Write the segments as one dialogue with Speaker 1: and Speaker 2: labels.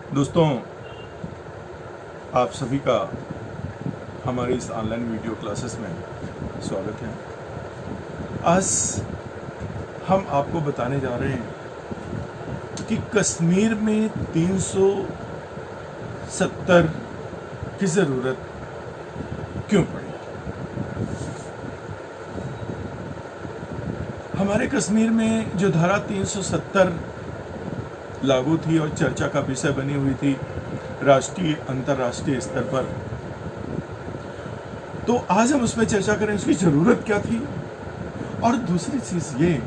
Speaker 1: दोस्तों, आप सभी का हमारे इस ऑनलाइन वीडियो क्लासेस में स्वागत है। आज हम आपको बताने जा रहे हैं कि कश्मीर में 370 की ज़रूरत क्यों पड़ी। हमारे कश्मीर में जो धारा 370 लागू थी और चर्चा का विषय बनी हुई थी राष्ट्रीय अंतर्राष्ट्रीय स्तर पर, तो आज हम उसमें चर्चा करें उसकी जरूरत क्या थी। और दूसरी चीज ये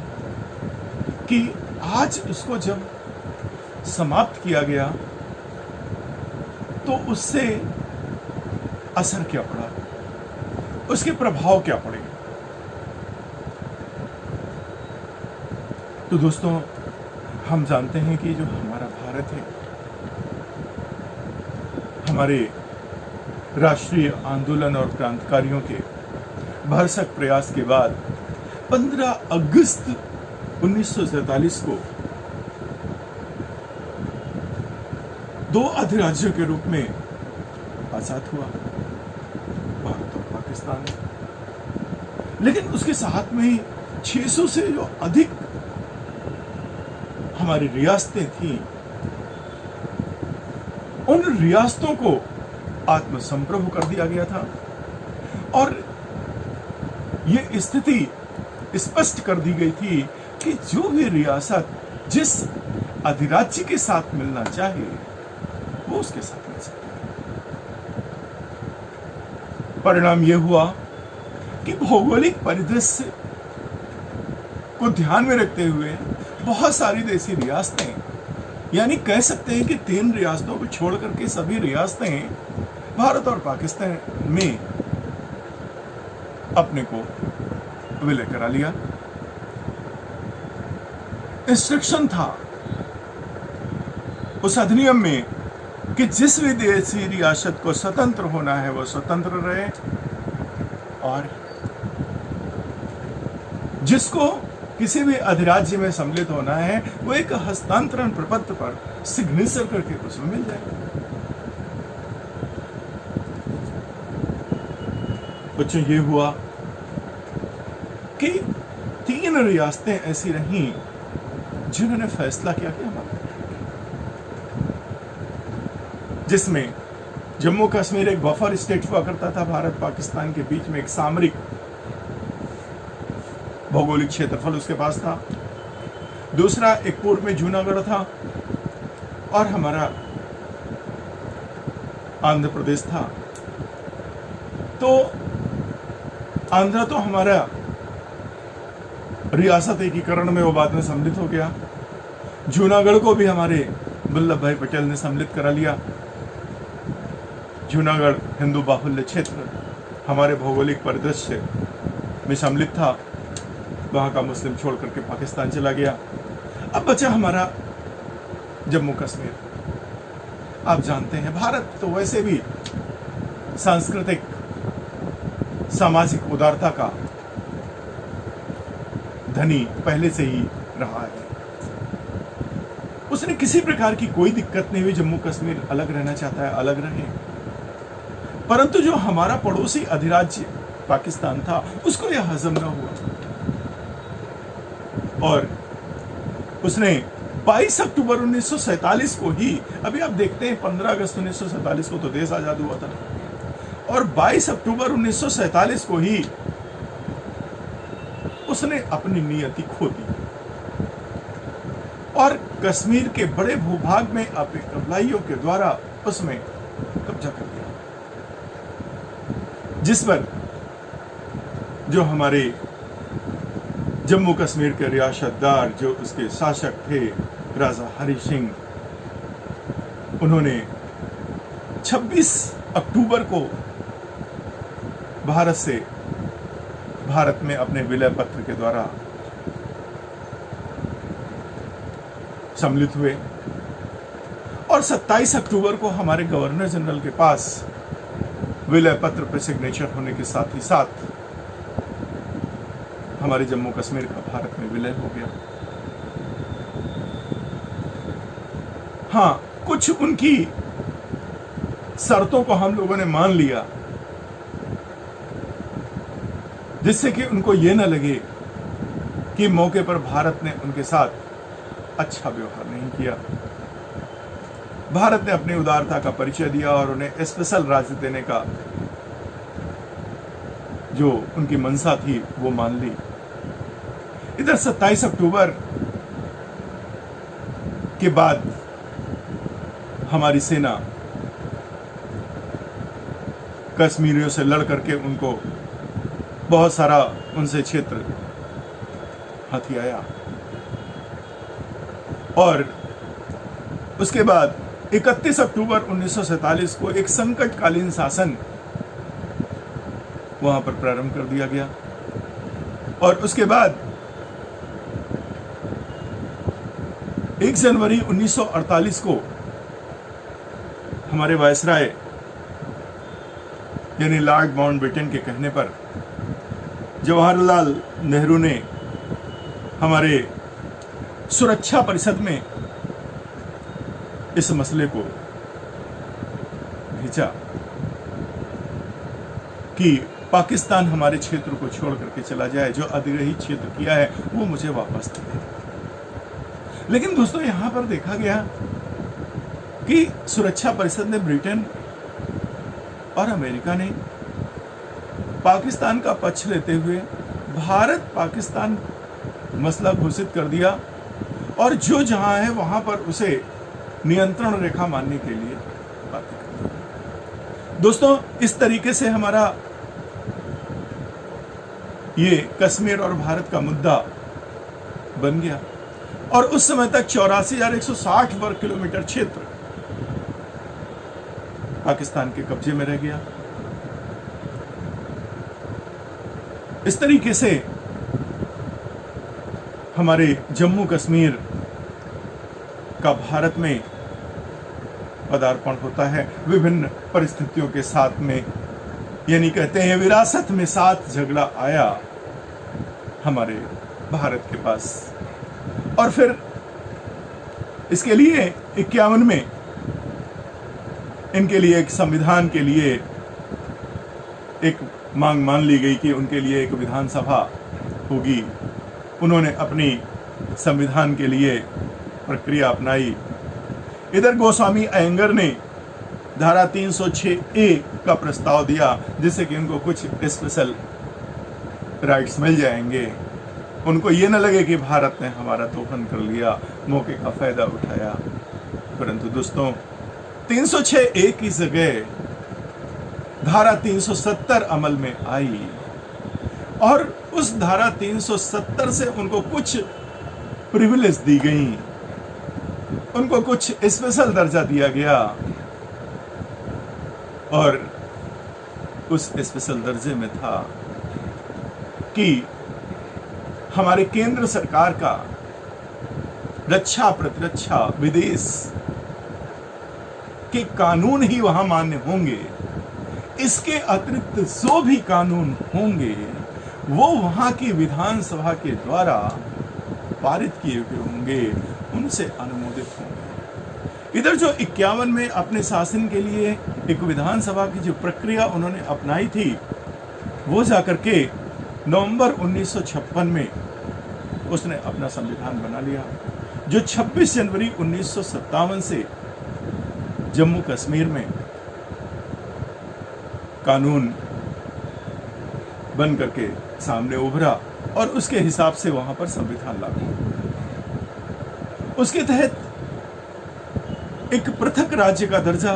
Speaker 1: कि आज उसको जब समाप्त किया गया तो उससे असर क्या पड़ा, उसके प्रभाव क्या पड़े। तो दोस्तों, हम जानते हैं कि जो हमारा भारत है, हमारे राष्ट्रीय आंदोलन और क्रांतिकारियों के भरसक प्रयास के बाद 15 अगस्त 1947 को दो अधिराज्यों के रूप में आजाद हुआ, भारत और पाकिस्तान। लेकिन उसके साथ में ही 600 से जो अधिक हमारी रियासतें थीं, उन रियासतों को आत्मसंप्रभु कर दिया गया था। और ये स्थिति स्पष्ट कर दी गई थी कि जो भी रियासत जिस अधिराज्य के साथ मिलना चाहे वो उसके साथ मिल सकता है। परिणाम यह हुआ कि भौगोलिक परिदृश्य को ध्यान में रखते हुए बहुत सारी देसी रियासतें, यानी कह सकते हैं कि 3 रियासतों को छोड़ करके सभी रियासतें भारत और पाकिस्तान में अपने को विलय करा लिया। इंस्ट्रक्शन था उस अधिनियम में कि जिस भी देसी रियासत को स्वतंत्र होना है वो स्वतंत्र रहे, और जिसको किसी भी अधिराज्य में सम्मिलित होना है वो एक हस्तांतरण प्रपत्र पर सिग्नेचर करके उसमें मिल जाए। बच्चों, ये हुआ कि 3 रियासतें ऐसी रहीं जिन्होंने फैसला किया कि हमारा, जिसमें जम्मू कश्मीर एक बफर स्टेट हुआ करता था भारत पाकिस्तान के बीच में, एक सामरिक भौगोलिक क्षेत्रफल उसके पास था। दूसरा एक पूर्व में जूनागढ़ था, और हमारा आंध्र प्रदेश था। तो आंध्र तो हमारा रियासत एकीकरण में वो बाद में सम्मिलित हो गया। जूनागढ़ को भी हमारे वल्लभ भाई पटेल ने सम्मिलित करा लिया। जूनागढ़ हिंदू बाहुल्य क्षेत्र हमारे भौगोलिक परिदृश्य में सम्मिलित था, वहां का मुस्लिम छोड़ करके पाकिस्तान चला गया। अब बचा हमारा जम्मू कश्मीर। आप जानते हैं भारत तो वैसे भी सांस्कृतिक सामाजिक उदारता का धनी पहले से ही रहा है। उसने किसी प्रकार की कोई दिक्कत नहीं हुई, जम्मू कश्मीर अलग रहना चाहता है अलग रहे। परंतु जो हमारा पड़ोसी अधिराज्य पाकिस्तान था उसको यह हजम न हुआ, और उसने 22 अक्टूबर 1947 को ही, अभी आप देखते हैं 15 अगस्त 1947 को तो देश आजाद हुआ था, और 22 अक्टूबर 1947 को ही उसने अपनी नियति खो दी और कश्मीर के बड़े भूभाग में अपने कबलाइयों के द्वारा उसमें कब्जा कर लिया, जिस पर जो हमारे जम्मू कश्मीर के रियासतदार, जो उसके शासक थे राजा हरि सिंह, उन्होंने 26 अक्टूबर को भारत में अपने विलय पत्र के द्वारा सम्मिलित हुए, और 27 अक्टूबर को हमारे गवर्नर जनरल के पास विलय पत्र पर सिग्नेचर होने के साथ ही साथ हमारे जम्मू कश्मीर का भारत में विलय हो गया। हाँ, कुछ उनकी शर्तों को हम लोगों ने मान लिया, जिससे कि उनको ये न लगे कि मौके पर भारत ने उनके साथ अच्छा व्यवहार नहीं किया। भारत ने अपनी उदारता का परिचय दिया और उन्हें स्पेशल राज्य देने का जो उनकी मंशा थी वो मान ली। इधर 27 अक्टूबर के बाद हमारी सेना कश्मीरियों से लड़ करके उनको बहुत सारा उनसे क्षेत्र हथियाया और उसके बाद 31 अक्टूबर 1947 को एक संकटकालीन शासन वहां पर प्रारंभ कर दिया गया। और उसके बाद 1 जनवरी 1948 को हमारे वायसराय यानी लॉर्ड माउंटबेटन के कहने पर जवाहरलाल नेहरू ने हमारे सुरक्षा परिषद में इस मसले को भेजा कि पाकिस्तान हमारे क्षेत्र को छोड़ करके चला जाए, जो अधिग्रहित क्षेत्र किया है वो मुझे वापस दे दे। लेकिन दोस्तों यहां पर देखा गया कि सुरक्षा परिषद ने, ब्रिटेन और अमेरिका ने पाकिस्तान का पक्ष लेते हुए भारत पाकिस्तान मसला घोषित कर दिया और जो जहां है वहां पर उसे नियंत्रण रेखा मानने के लिए बातें कर दी। दोस्तों इस तरीके से हमारा ये कश्मीर और भारत का मुद्दा बन गया और उस समय तक 84,160 वर्ग किलोमीटर क्षेत्र पाकिस्तान के कब्जे में रह गया। इस तरीके से हमारे जम्मू कश्मीर का भारत में पदार्पण होता है विभिन्न परिस्थितियों के साथ में, यानी कहते हैं विरासत में साथ झगड़ा आया हमारे भारत के पास। और फिर इसके लिए 51 में इनके लिए एक संविधान के लिए एक मांग मान ली गई कि उनके लिए एक विधानसभा होगी। उन्होंने अपनी संविधान के लिए प्रक्रिया अपनाई। इधर गोस्वामी अयंगर ने धारा 306A का प्रस्ताव दिया जिससे कि उनको कुछ स्पेशल राइट्स मिल जाएंगे, उनको ये न लगे कि भारत ने हमारा दोहन कर लिया, मौके का फायदा उठाया। परंतु दोस्तों 306A की जगह धारा 370 अमल में आई और उस धारा 370 से उनको कुछ प्रिविलेज दी गई, उनको कुछ स्पेशल दर्जा दिया गया और उस स्पेशल दर्जे में था कि हमारे केंद्र सरकार का रक्षा प्रतिरक्षा विदेश के कानून ही वहां मान्य होंगे। इसके अतिरिक्त जो भी कानून होंगे वो वहां की विधानसभा के द्वारा पारित किए हुए होंगे, उनसे अनुमोदित होंगे। इधर जो 51 में अपने शासन के लिए एक विधानसभा की जो प्रक्रिया उन्होंने अपनाई थी वो जाकर के नवंबर 1956 में उसने अपना संविधान बना लिया, जो 26 जनवरी 1957 से जम्मू कश्मीर में कानून बन करके सामने उभरा और उसके हिसाब से वहां पर संविधान लागू हुआ। उसके तहत एक पृथक राज्य का दर्जा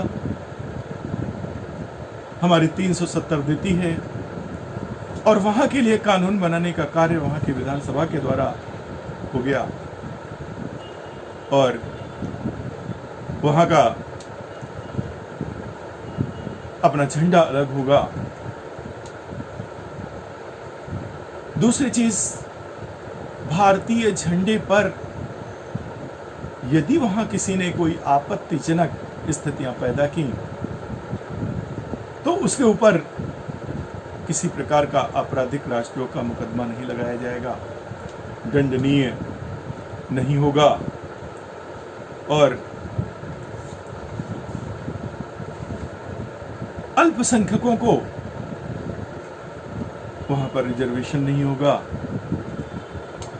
Speaker 1: हमारी 370 देती है और वहां के लिए कानून बनाने का कार्य वहां की विधानसभा के द्वारा हो गया और वहां का अपना झंडा अलग होगा। दूसरी चीज, भारतीय झंडे पर यदि वहां किसी ने कोई आपत्तिजनक स्थितियां पैदा की तो उसके ऊपर किसी प्रकार का आपराधिक राजद्रोह का मुकदमा नहीं लगाया जाएगा, दंडनीय नहीं होगा और अल्पसंख्यकों को वहां पर रिजर्वेशन नहीं होगा,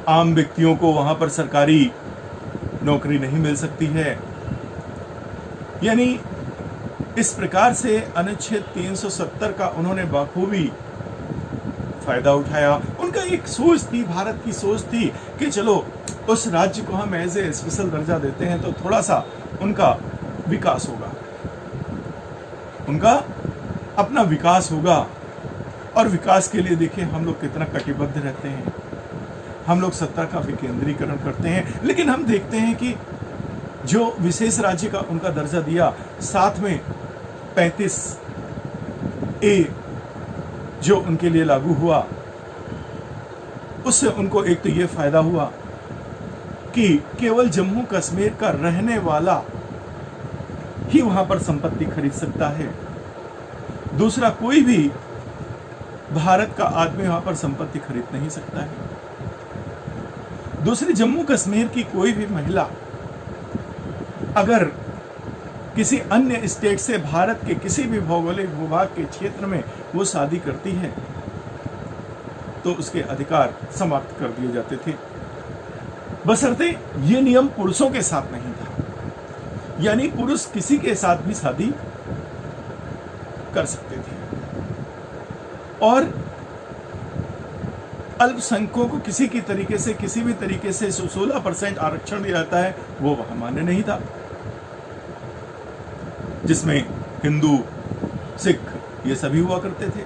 Speaker 1: आम व्यक्तियों को वहां पर सरकारी नौकरी नहीं मिल सकती है। यानी इस प्रकार से अनुच्छेद 370 का उन्होंने बाखूबी फायदा उठाया। उनका एक सोच थी, भारत की सोच थी कि चलो उस राज्य को हम एज ए स्पेशल दर्जा देते हैं तो थोड़ा सा उनका विकास होगा, उनका अपना विकास होगा। और विकास के लिए देखिए हम लोग कितना कटिबद्ध रहते हैं, हम लोग सत्ता का विकेंद्रीकरण करते हैं। लेकिन हम देखते हैं कि जो विशेष राज्य का उनका दर्जा दिया, साथ में 35A जो उनके लिए लागू हुआ, उससे उनको एक तो ये फायदा हुआ कि केवल जम्मू कश्मीर का रहने वाला ही वहां पर संपत्ति खरीद सकता है, दूसरा कोई भी भारत का आदमी वहां पर संपत्ति खरीद नहीं सकता है। दूसरी, जम्मू कश्मीर की कोई भी महिला अगर किसी अन्य स्टेट से भारत के किसी भी भौगोलिक भूभाग के क्षेत्र में वो शादी करती है तो उसके अधिकार समाप्त कर दिए जाते थे, बशर्ते ये नियम पुरुषों के साथ नहीं था। यानी पुरुष किसी के साथ भी शादी कर सकते थे और अल्पसंख्यकों को किसी की तरीके से, किसी भी तरीके से 16% आरक्षण दिया जाता है, वो वहां मान्य नहीं था, जिसमें हिंदू, सिख ये सभी हुआ करते थे।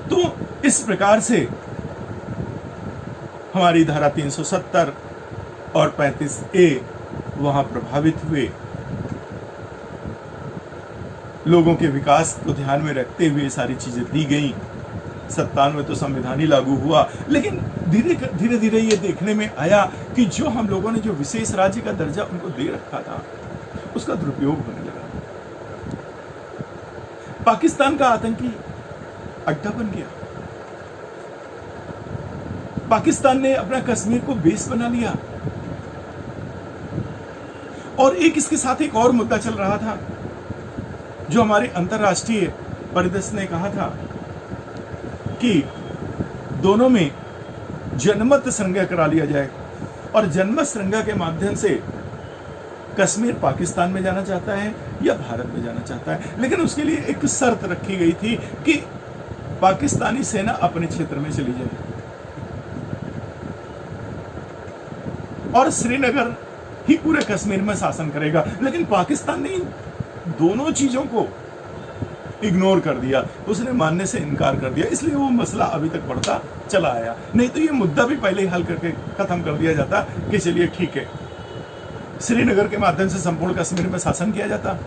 Speaker 1: तो इस प्रकार से हमारी धारा 370 और 35A वहां प्रभावित हुए। लोगों के विकास को ध्यान में रखते हुए सारी चीजें दी गई। 97 तो संविधान ही लागू हुआ, लेकिन धीरे धीरे ये देखने में आया कि जो हम लोगों ने जो विशेष राज्य का दर्जा उनको दे रखा था उसका दुरुपयोग होने लगा। पाकिस्तान का आतंकी अड्डा बन गया, पाकिस्तान ने अपना कश्मीर को बेस बना लिया। और एक इसके साथ एक और मुद्दा चल रहा था जो हमारे अंतरराष्ट्रीय परिदृश्य ने कहा था कि दोनों में जनमत संज्ञा करा लिया जाए और जनमत संज्ञा के माध्यम से कश्मीर पाकिस्तान में जाना चाहता है या भारत में जाना चाहता है। लेकिन उसके लिए एक शर्त रखी गई थी कि पाकिस्तानी सेना अपने क्षेत्र में चली जाए और श्रीनगर ही पूरे कश्मीर में शासन करेगा। लेकिन पाकिस्तान ने इन दोनों चीजों को इग्नोर कर दिया, उसने मानने से इनकार कर दिया, इसलिए वो मसला अभी तक बढ़ता चला आया। नहीं तो ये मुद्दा भी पहले ही हल करके खत्म कर दिया जाता कि चलिए ठीक है, श्रीनगर के माध्यम से संपूर्ण कश्मीर में शासन किया जाता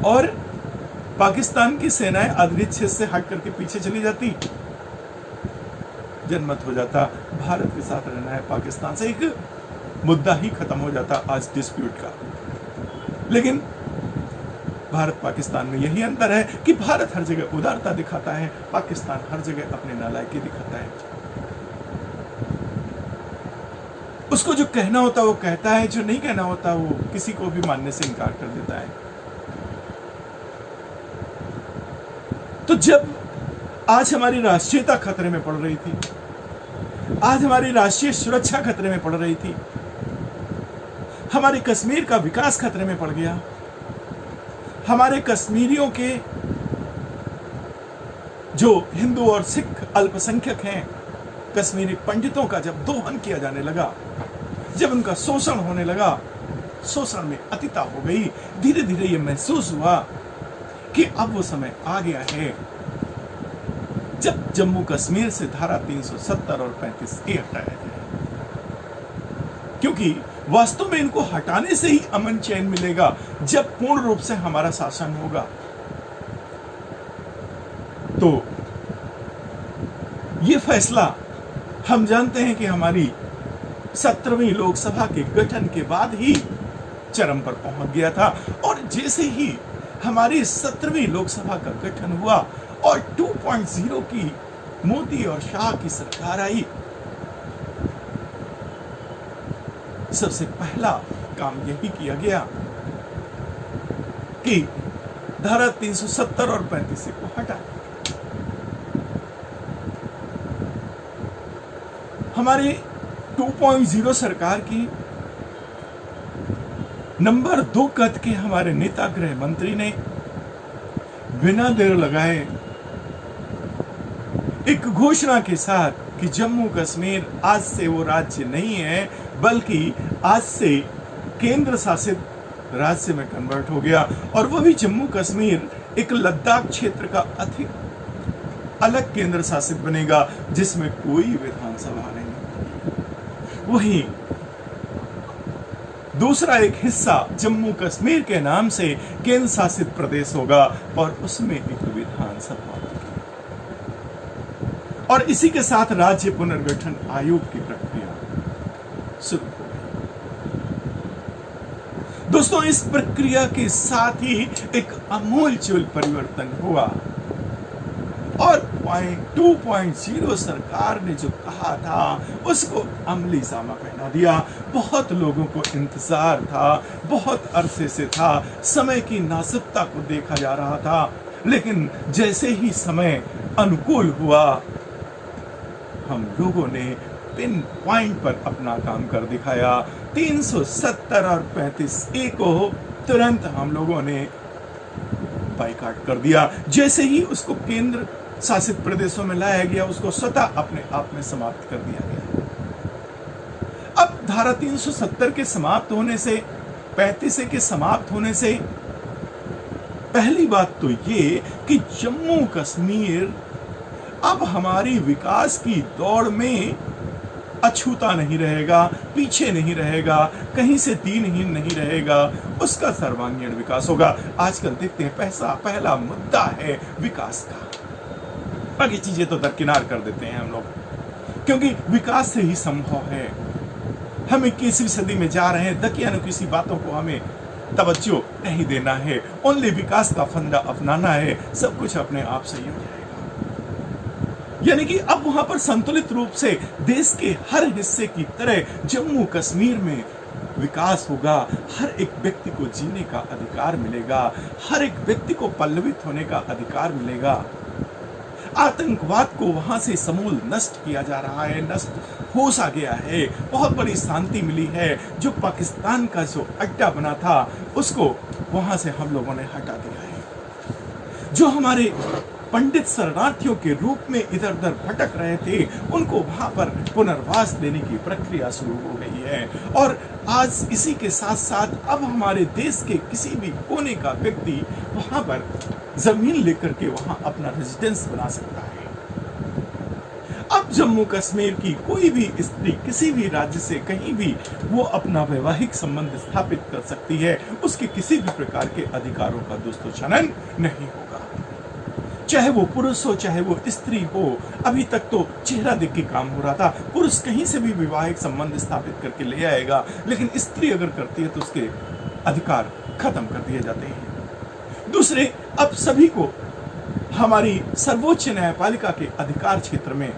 Speaker 1: और पाकिस्तान की सेनाएं अधिकृत क्षेत्र से हट करके पीछे चली जाती, जनमत हो जाता, भारत के साथ रहना है पाकिस्तान से, एक मुद्दा ही खत्म हो जाता आज डिस्प्यूट का। लेकिन भारत पाकिस्तान में यही अंतर है कि भारत हर जगह उदारता दिखाता है, पाकिस्तान हर जगह अपनी नालायकी दिखाता है। उसको जो कहना होता है वो कहता है, जो नहीं कहना होता वो किसी को भी मानने से इनकार कर देता है। तो जब आज हमारी राष्ट्रीयता खतरे में पड़ रही थी, आज हमारी राष्ट्रीय सुरक्षा खतरे में पड़ रही थी, हमारे कश्मीर का विकास खतरे में पड़ गया, हमारे कश्मीरियों के जो हिंदू और सिख अल्पसंख्यक हैं, कश्मीरी पंडितों का जब दोहन किया जाने लगा, जब उनका शोषण होने लगा, शोषण में अतिता हो गई, धीरे धीरे यह महसूस हुआ कि अब वो समय आ गया है जब जम्मू कश्मीर से धारा 370 और 35A हटाया जाए, क्योंकि वास्तव में इनको हटाने से ही अमन चैन मिलेगा जब पूर्ण रूप से हमारा शासन होगा। तो ये फैसला हम जानते हैं कि हमारी 17वीं लोकसभा के गठन के बाद ही चरम पर पहुंच गया था और जैसे ही हमारी 17वीं लोकसभा का गठन हुआ और 2.0 की मोदी और शाह की सरकार आई, सबसे पहला काम यही किया गया कि धारा 370 और 35 को हटा। हमारे 2.0 सरकार की नंबर 2 कद के हमारे नेता गृह मंत्री ने बिना देर लगाए एक घोषणा के साथ कि जम्मू कश्मीर आज से वो राज्य नहीं है, बल्कि आज से केंद्र शासित राज्य में कन्वर्ट हो गया, और वह भी जम्मू कश्मीर एक लद्दाख क्षेत्र का अधिक अलग केंद्र शासित बनेगा, जिसमें कोई विधानसभा नहीं। वहीं दूसरा एक हिस्सा जम्मू कश्मीर के नाम से केंद्र शासित प्रदेश होगा, और उसमें एक विधानसभा होगी। और इसी के साथ राज्य पुनर्गठन आयोग की प्रक्रिया शुरू हो गई। दोस्तों, इस प्रक्रिया के साथ ही एक आमूलचूल परिवर्तन हुआ, और 2.0 सरकार ने जो कहा था उसको अमली जामा पहना दिया। बहुत लोगों को इंतजार था, बहुत अरसे से था, समय की नाजुकता को देखा जा रहा था, लेकिन जैसे ही समय अनुकूल हुआ, हम लोगों ने पिन पॉइंट पर अपना काम कर दिखाया। 370 और 35A को तुरंत हम लोगों ने बाइकाट कर दिया। जैसे ही उसको केंद्र शासित प्रदेशों में लाया गया, उसको स्वतः अपने आप में समाप्त कर दिया गया। अब धारा 370 के समाप्त होने से, 35A के समाप्त होने से पहली बात तो ये कि जम्मू कश्मीर अब हमारी विकास की दौड़ में अछूता नहीं रहेगा, पीछे नहीं रहेगा, कहीं से दीनहीन नहीं रहेगा, उसका सर्वांगीण विकास होगा। आजकल देखते हैं पहला मुद्दा है विकास का, बाकी चीजें तो दरकिनार कर देते हैं हम लोग, क्योंकि विकास से ही संभव है। हम 21वीं सदी में जा रहे हैं, दकियानुकीसी बातों को हमें तवज्जो नहीं देना है, ओनली विकास का फंडा अपनाना है, सब कुछ अपने आप सही हो जाएगा। यानी कि अब वहां पर संतुलित रूप से देश के हर हिस्से की तरह जम्मू कश्मीर में विकास होगा। हर एक व्यक्ति को जीने का अधिकार मिलेगा, हर एक व्यक्ति को पल्लवित होने का अधिकार मिलेगा। आतंकवाद को वहां से समूल नष्ट किया जा रहा है, नष्ट हो सा गया है, बहुत बड़ी शांति मिली है। जो पाकिस्तान का जो अड्डा बना था उसको वहां से हम लोगों ने हटा दिया है। जो हमारे पंडित शरणार्थियों के रूप में इधर उधर भटक रहे थे, उनको वहां पर पुनर्वास देने की प्रक्रिया शुरू हो गई है। और आज इसी के साथ साथ अब हमारे देश के किसी भी कोने का व्यक्ति वहां पर जमीन लेकर के वहां अपना रेजिडेंस बना सकता है। अब जम्मू कश्मीर की कोई भी स्त्री किसी भी राज्य से कहीं भी वो अपना वैवाहिक संबंध स्थापित कर सकती है, उसके किसी भी प्रकार के अधिकारों का दोस्तों नहीं होगा, चाहे वो पुरुष हो चाहे वो स्त्री हो। अभी तक तो चेहरा देख के काम हो रहा था, पुरुष कहीं से भी वैवाहिक संबंध स्थापित करके ले आएगा, लेकिन स्त्री अगर करती है तो उसके अधिकार खत्म कर दिए जाते हैं। दूसरे, अब सभी को हमारी सर्वोच्च न्यायपालिका के अधिकार क्षेत्र में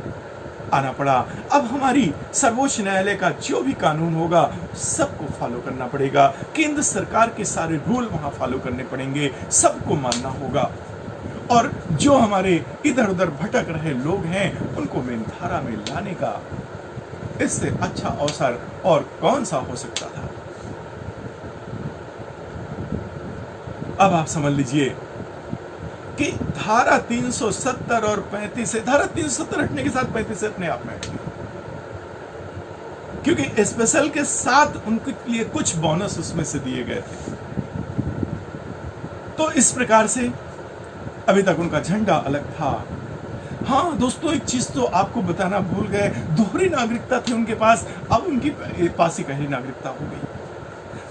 Speaker 1: आना पड़ा। अब हमारी सर्वोच्च न्यायालय का जो भी कानून होगा सबको फॉलो करना पड़ेगा, केंद्र सरकार के सारे रूल वहां फॉलो करने पड़ेंगे, सबको मानना होगा। और जो हमारे इधर उधर भटक रहे लोग हैं उनको मेन धारा में लाने का इससे अच्छा अवसर और कौन सा हो सकता था। अब आप समझ लीजिए कि धारा 370 और 35 से, धारा 370 हटने के साथ 35 से अपने आप में हट गया, क्योंकि स्पेशल के साथ उनके लिए कुछ बोनस उसमें से दिए गए थे। तो इस प्रकार से अभी तक उनका झंडा अलग था। हाँ दोस्तों, एक चीज तो आपको बताना भूल गए, दोहरी नागरिकता थी उनके पास, अब उनके पास इकहरी नागरिकता हो गई।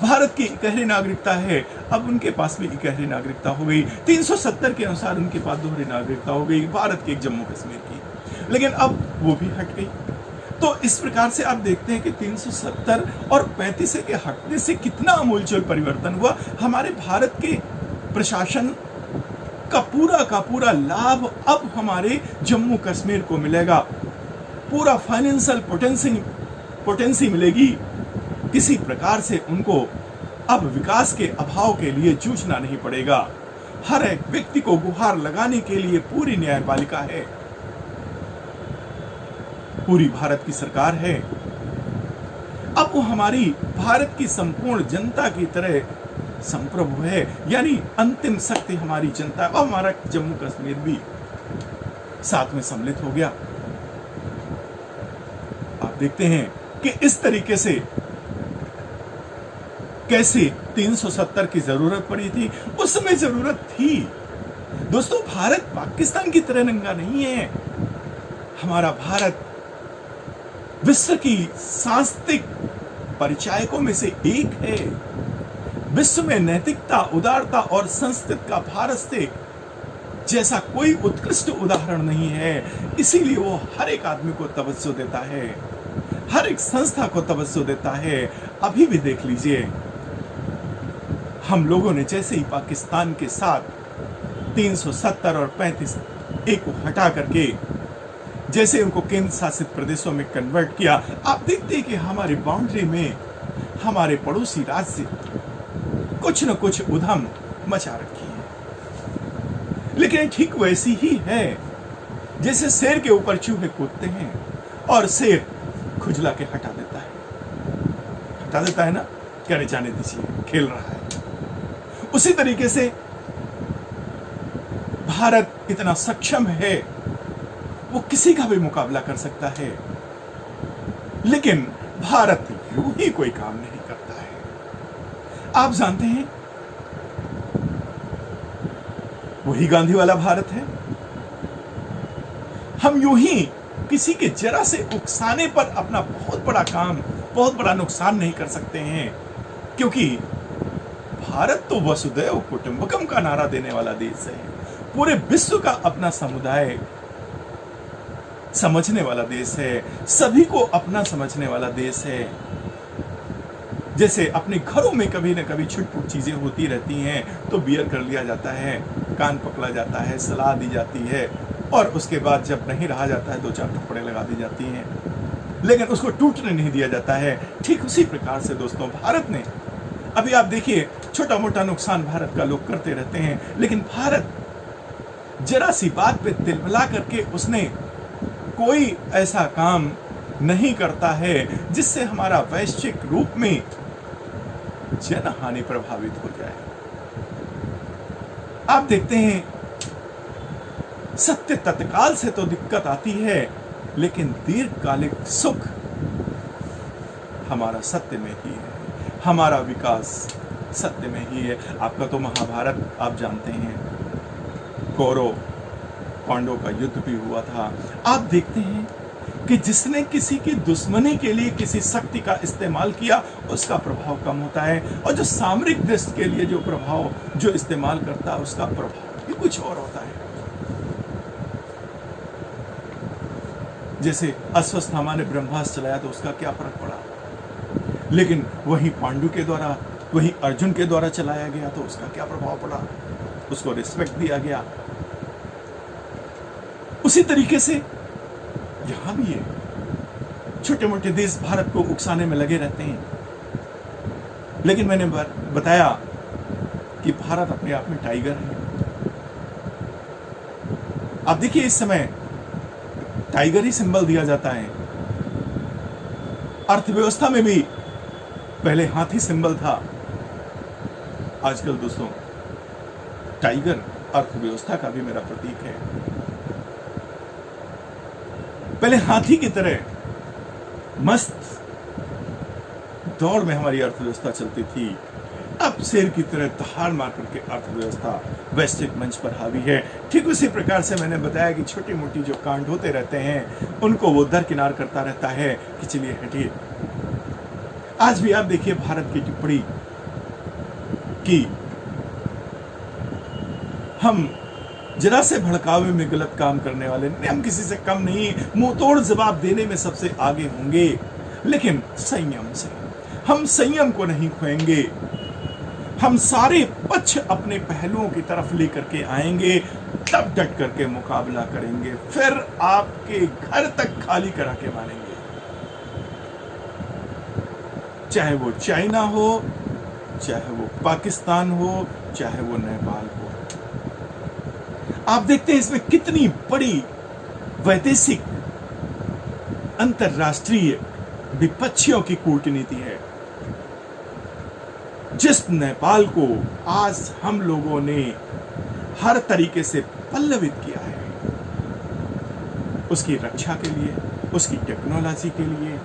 Speaker 1: भारत की इकहरी नागरिकता है, अब उनके पास भी इकहरी नागरिकता हो गई। 370 के अनुसार उनके पास दोहरी नागरिकता हो गई भारत की, एक जम्मू कश्मीर की, लेकिन अब वो भी हट गई। तो इस प्रकार से आप देखते हैं कि 370 और 35 के हटने से कितना आमूलचूल परिवर्तन हुआ। हमारे भारत के प्रशासन का पूरा लाभ अब हमारे जम्मू कश्मीर को मिलेगा, पूरा फाइनेंशियल पोटेंसी मिलेगी। किसी प्रकार से उनको अब विकास के अभाव के लिए जूझना नहीं पड़ेगा। हर एक व्यक्ति को गुहार लगाने के लिए पूरी न्यायपालिका है, पूरी भारत की सरकार है। अब वो हमारी भारत की संपूर्ण जनता की तरह संप्रभु है, यानी अंतिम शक्ति हमारी जनता है। और हमारा जम्मू कश्मीर भी साथ में सम्मिलित हो गया। आप देखते हैं कि इस तरीके से कैसे 370 की जरूरत पड़ी थी। उस समय जरूरत थी दोस्तों। भारत पाकिस्तान की तरह नंगा नहीं है। हमारा भारत विश्व की सांस्कृतिक परिचायकों में से एक है। विश्व में नैतिकता, उदारता और संस्कृति का भारत से जैसा कोई उत्कृष्ट उदाहरण नहीं है। इसीलिए वो हर एक आदमी को तवज्जो देता है, हर एक संस्था को तवज्जो देता है। अभी भी देख लीजिए, हम लोगों ने जैसे ही पाकिस्तान के साथ 370 और 35 एक को हटा करके जैसे उनको केंद्र शासित प्रदेशों में कन्वर्ट किया, आप देखते हैं कि हमारी बाउंड्री में हमारे पड़ोसी राज्य कुछ न कुछ उधम मचा रखी है। लेकिन ठीक वैसी ही है जैसे शेर के ऊपर चूहे कूदते हैं और शेर खुजला के हटा देता है ना, क्या नहीं जाने दीजिए, खेल रहा है। उसी तरीके से भारत इतना सक्षम है, वो किसी का भी मुकाबला कर सकता है। लेकिन भारत यूं ही कोई काम नहीं करता है। आप जानते हैं, वही गांधी वाला भारत है। हम यूं ही किसी के जरा से उकसाने पर अपना बहुत बड़ा काम, बहुत बड़ा नुकसान नहीं कर सकते हैं, क्योंकि भारत तो वसुधैव कुटुंबकम का नारा देने वाला देश है। पूरे विश्व का अपना समुदाय समझने वाला देश है, सभी को अपना समझने वाला देश है। जैसे अपने घरों में कभी न कभी छुटपुट चीजें होती रहती हैं तो बियर कर लिया जाता है, कान पकड़ा जाता है, सलाह दी जाती है, और उसके बाद जब नहीं रहा जाता है 2-4 थप्पड़े लगा दी जाती हैं, लेकिन उसको टूटने नहीं दिया जाता है। ठीक उसी प्रकार से दोस्तों, भारत ने अभी आप देखिए, छोटा मोटा नुकसान भारत का लोग करते रहते हैं, लेकिन भारत जरा सी बात पे तिलमिला करके उसने कोई ऐसा काम नहीं करता है जिससे हमारा वैश्विक रूप में जनहानि प्रभावित हो जाए। आप देखते हैं, सत्य तत्काल से तो दिक्कत आती है, लेकिन दीर्घकालिक सुख हमारा सत्य में ही है, हमारा विकास सत्य में ही है। आपका तो महाभारत आप जानते हैं, कौरव पांडवों का युद्ध भी हुआ था। आप देखते हैं कि जिसने किसी की दुश्मनी के लिए किसी शक्ति का इस्तेमाल किया, उसका प्रभाव कम होता है, और जो सामरिक दृष्टि के लिए जो प्रभाव जो इस्तेमाल करता है, उसका प्रभाव भी कुछ और होता है। जैसे अश्वत्थामा ने ब्रह्मास्त्र चलाया तो उसका क्या फर्क पड़ा, लेकिन वही पांडु के द्वारा, वही अर्जुन के द्वारा चलाया गया तो उसका क्या प्रभाव पड़ा, उसको रिस्पेक्ट दिया गया। उसी तरीके से यहां भी है, छोटे मोटे देश भारत को उकसाने में लगे रहते हैं, लेकिन मैंने बताया कि भारत अपने आप में टाइगर है। आप देखिए, इस समय टाइगर ही सिंबल दिया जाता है। अर्थव्यवस्था में भी पहले हाथी सिंबल था, आजकल दोस्तों टाइगर अर्थव्यवस्था का भी मेरा प्रतीक है। पहले हाथी की तरह मस्त दौड़ में हमारी अर्थव्यवस्था चलती थी, अब शेर की तरह दहाड़ मार करके अर्थव्यवस्था वैश्विक मंच पर हावी है। ठीक उसी प्रकार से मैंने बताया कि छोटी मोटी जो कांड होते रहते हैं, उनको वो दरकिनार करता रहता है कि चलिए हटिए। आज भी आप देखिए, भारत की टिप्पणी कि हम जरा से भड़कावे में गलत काम करने वाले नहीं, हम किसी से कम नहीं, मुंह तोड़ जवाब देने में सबसे आगे होंगे, लेकिन संयम से। हम संयम को नहीं खोएंगे, हम सारे पक्ष अपने पहलुओं की तरफ लेकर के आएंगे, तब डट करके मुकाबला करेंगे, फिर आपके घर तक खाली करा के मानेंगे। चाहे वो चाइना हो, चाहे वो पाकिस्तान हो, चाहे वो नेपाल हो। आप देखते हैं इसमें कितनी बड़ी वैदेशिक अंतरराष्ट्रीय विपक्षियों की कूटनीति है। जिस नेपाल को आज हम लोगों ने हर तरीके से पल्लवित किया है, उसकी रक्षा के लिए, उसकी टेक्नोलॉजी के लिए,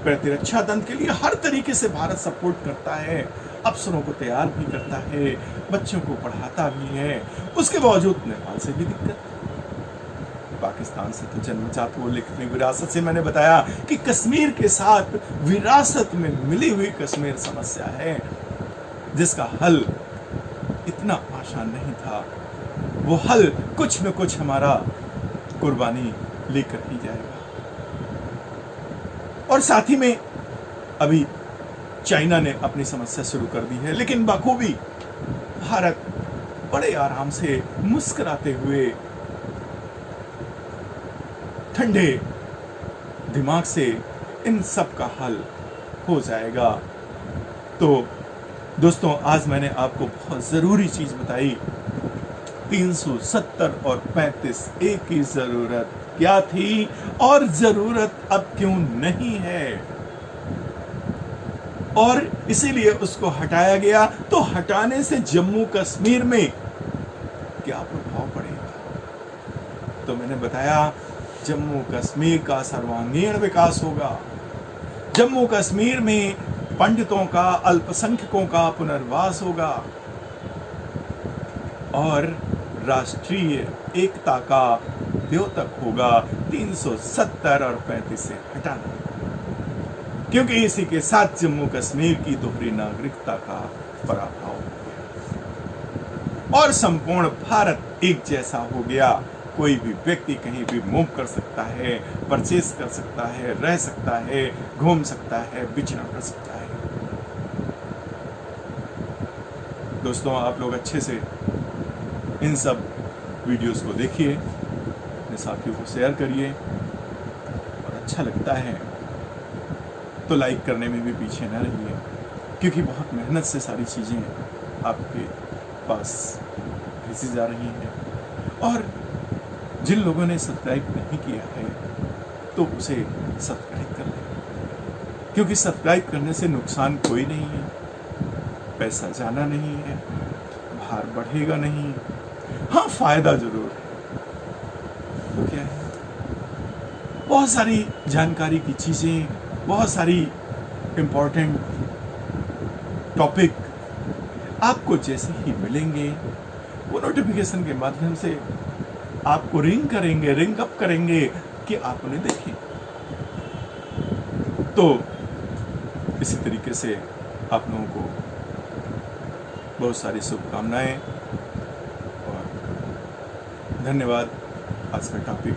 Speaker 1: प्रतिरक्षा तंत्र के लिए हर तरीके से भारत सपोर्ट करता है, अफसरों को तैयार भी करता है, बच्चों को पढ़ाता भी है। उसके बावजूद नेपाल से भी दिक्कत, पाकिस्तान से तो जन्मजात वो, लेकिन विरासत से मैंने बताया कि कश्मीर के साथ विरासत में मिली हुई कश्मीर समस्या है, जिसका हल इतना आसान नहीं था। वो हल कुछ न कुछ हमारा कुर्बानी लेकर ही जाएगा। और साथ ही में अभी चाइना ने अपनी समस्या शुरू कर दी है, लेकिन बखूबी भारत बड़े आराम से मुस्कुराते हुए ठंडे दिमाग से इन सब का हल हो जाएगा। तो दोस्तों, आज मैंने आपको बहुत ज़रूरी चीज़ बताई। 370 और 35 एक ही ज़रूरत क्या थी और ज़रूरत अब क्यों नहीं है, और इसीलिए उसको हटाया गया। तो हटाने से जम्मू कश्मीर में क्या प्रभाव पड़ेगा? तो मैंने बताया, जम्मू कश्मीर का सर्वांगीण विकास होगा। जम्मू कश्मीर में पंडितों का, अल्पसंख्यकों का पुनर्वास होगा और राष्ट्रीय एकता का द्योतक होगा 370 और 35 से हटाना, क्योंकि इसी के साथ जम्मू कश्मीर की दोहरी नागरिकता का पराभव हो गया और संपूर्ण भारत एक जैसा हो गया। कोई भी व्यक्ति कहीं भी मूव कर सकता है, परचेस कर सकता है, रह सकता है, घूम सकता है, विचरण कर सकता है। दोस्तों, आप लोग अच्छे से इन सब वीडियोस को देखिए, अपने साथियों को शेयर करिए, और अच्छा लगता है तो लाइक करने में भी पीछे न रहिए, क्योंकि बहुत मेहनत से सारी चीज़ें आपके पास भेजी जा रही हैं। और जिन लोगों ने सब्सक्राइब नहीं किया है तो उसे सब्सक्राइब कर लें, क्योंकि सब्सक्राइब करने से नुकसान कोई नहीं है, पैसा जाना नहीं है, भार बढ़ेगा नहीं, हाँ फायदा जरूर है। तो क्या है, बहुत सारी जानकारी की चीजें, बहुत सारी इंपॉर्टेंट टॉपिक आपको जैसे ही मिलेंगे, वो नोटिफिकेशन के माध्यम से आपको रिंग करेंगे, रिंग अप करेंगे कि आप उन्हें देखें। तो इसी तरीके से आप लोगों को बहुत सारी शुभकामनाएं और धन्यवाद। आज का टॉपिक